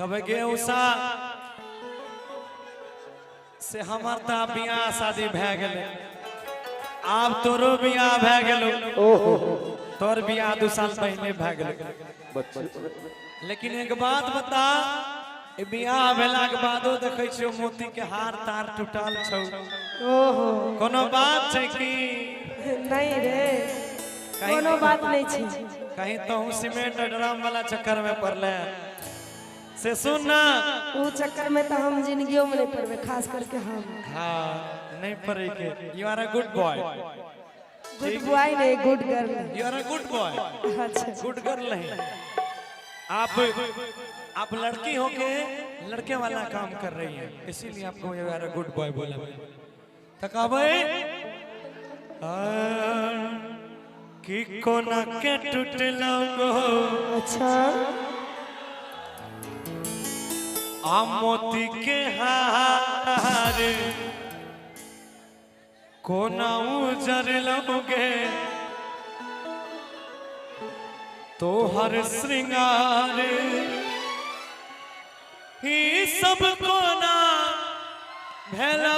कबे के उषा से हमार ता बियाह शादी भै गेले आप तोरो बियाह भै गेलो ओहो तोर बियाह 2 साल पहले भै गेलो लेकिन एक बात बता ए बियाह भेला के बादो देखै छियो मोती के हार तार टूटल छौ ओहो कोनो बात छै कि नहीं रे कोनो बात नहीं छी कहीं तो सीमेंट ड्रम वाला चक्कर में पड़ले से सुन ना वो चक्कर में तो हम जिंदगियों में नहीं पड़वे खास करके हम हाँ नहीं पड़े के you are a good boy good boy नहीं good girl you are a good boy अच्छा गुड गर्ल नहीं आप लड़की होके लड़के वाला काम कर रही हैं इसीलिए आपको you are a good boy बोला थकावे कि कोना के टूटलो गो अच्छा आ मोती के हार कोना उजर लोगे तो हर श्रृंगार ही सब कोना भेलो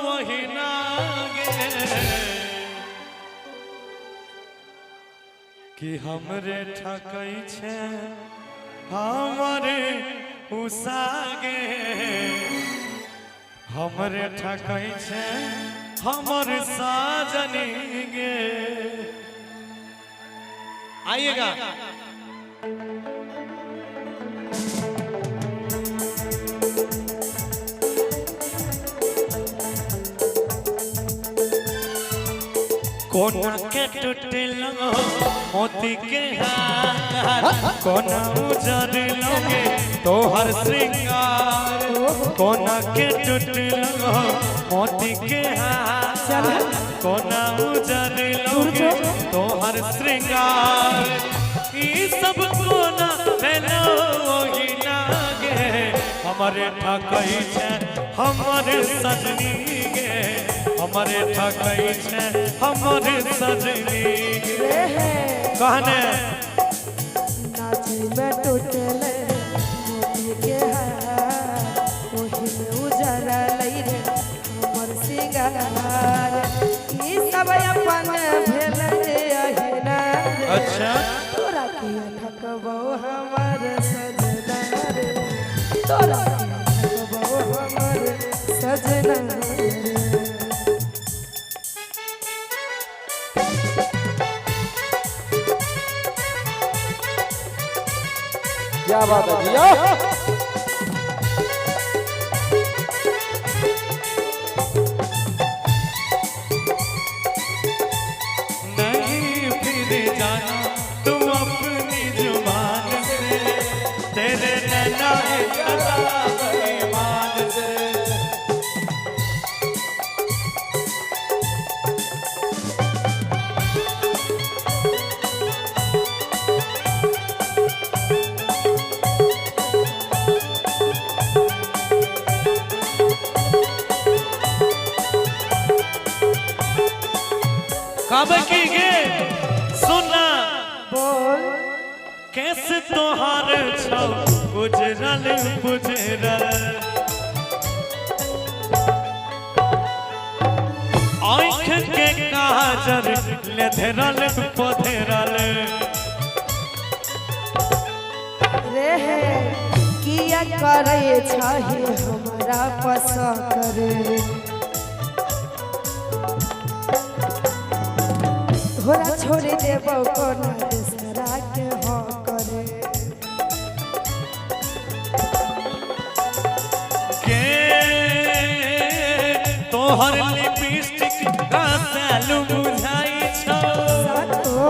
वही नागे कि हमरे ठकै छे हमरे उसागे हमरे ठकै छे हमर साजनी गे आइएगा कोना के टूटलो मोती के हार कोना उजर लोगे तो हर श्रृंगार कोना के टूटलो मोती के हार कोना उजर लोगे तो हर श्रृंगार ई सब कोना भेलो ओही लागे हमरे ठकै छे हमरे सजनी गे हमरे ठकै छे हमरे सजनी कहने नाची में टूटले मोती के हार ओही में उजर लई रे हमर सिंगार ई सब अपन भेले अहिना अच्छा तोरा के ठकबो हमर सजना रे तोरा के ठकबो हमर सजना क्या बात है जिया नहीं फिर जाना तुम अपनी जुबान से तेरे नैना ईमान से कब की गे सुना बोल कैसे तोहार छौ गुजरल गुजरल आँख के काजर लेधरल पधरल रे किया करे छाही हमरा पसा करे घोड़ा छोड़ देबो कोना दूसरा के हो करे के तोहर लिपस्टिक का सालू बुझाई छौ सातो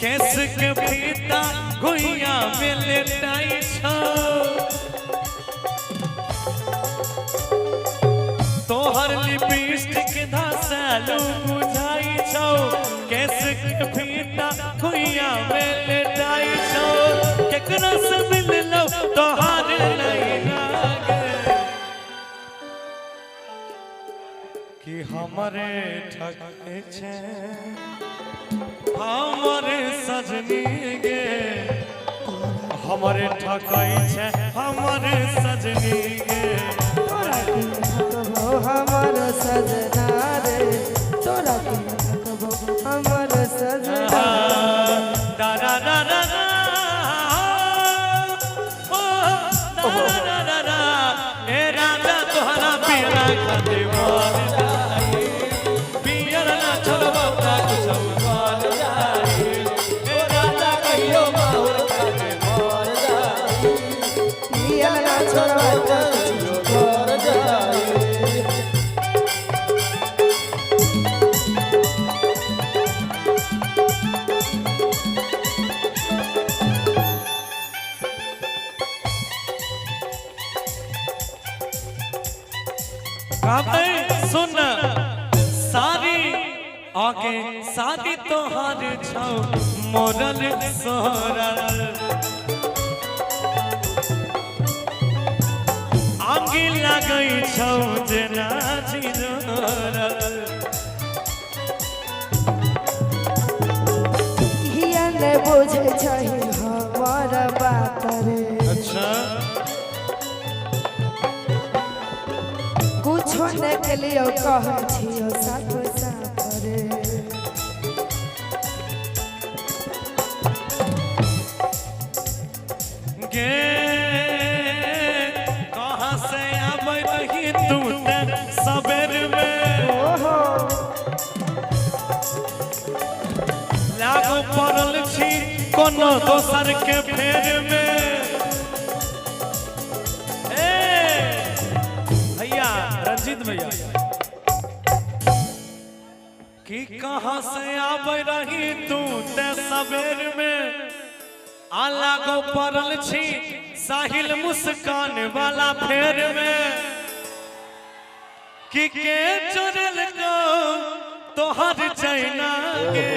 केस के फीता गुइया में लेटाई छौ तोहर लिपस्टिक धा सालू बुझाई छौ केस के फीता गुइया में लेटाई छौ केकरा से मिललो तोहार नहीं लागे कि हमरे ठकै छे हमरे सजनी गे हमारे ठकाई छे हमारे सजनी के तोरा के ठकबो हमर सजना रे तोरा के ठकबो हमर सजना दा दा दा दा ओ दा दा दा दा ए राजा तोहरा पिया खाते मान जाई पिया ना छोड़बा ता कुछ मान जाई ए राजा कहियो माहुर खाते मान जाई पिया ना छोड़वा ता कर जाए गाते सुन सारी आगे शादी तोहार छौ मोरल सोरल आगे लगई छौ जेना चिरल हिया ने बुझे छही हमर बात रे अच्छा कुछो ने के लिए कहै छियो साफ साफ रे गे कहाँ से आबै रही तू ते सबेर में ओहो लागो पड़ल छी कोनो दोसर के फेर में भैया रंजीत भैया कि कहाँ से आबै रही तू ते सबेर में आला को पड़ल छी साहिल मुस्कान वाला फेर में कि के चुरल को तोहर चैना के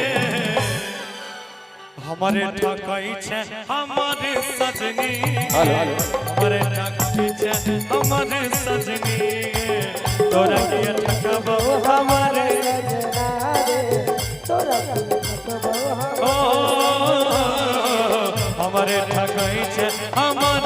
हमारे ठकाई छे हमारे सजनी हमारे ठकाई छे हमारे सजनी तोरा के ठकबो हमारे सजना रे तोरा के ठकबो ओ हमारे ठकाई छे हमारे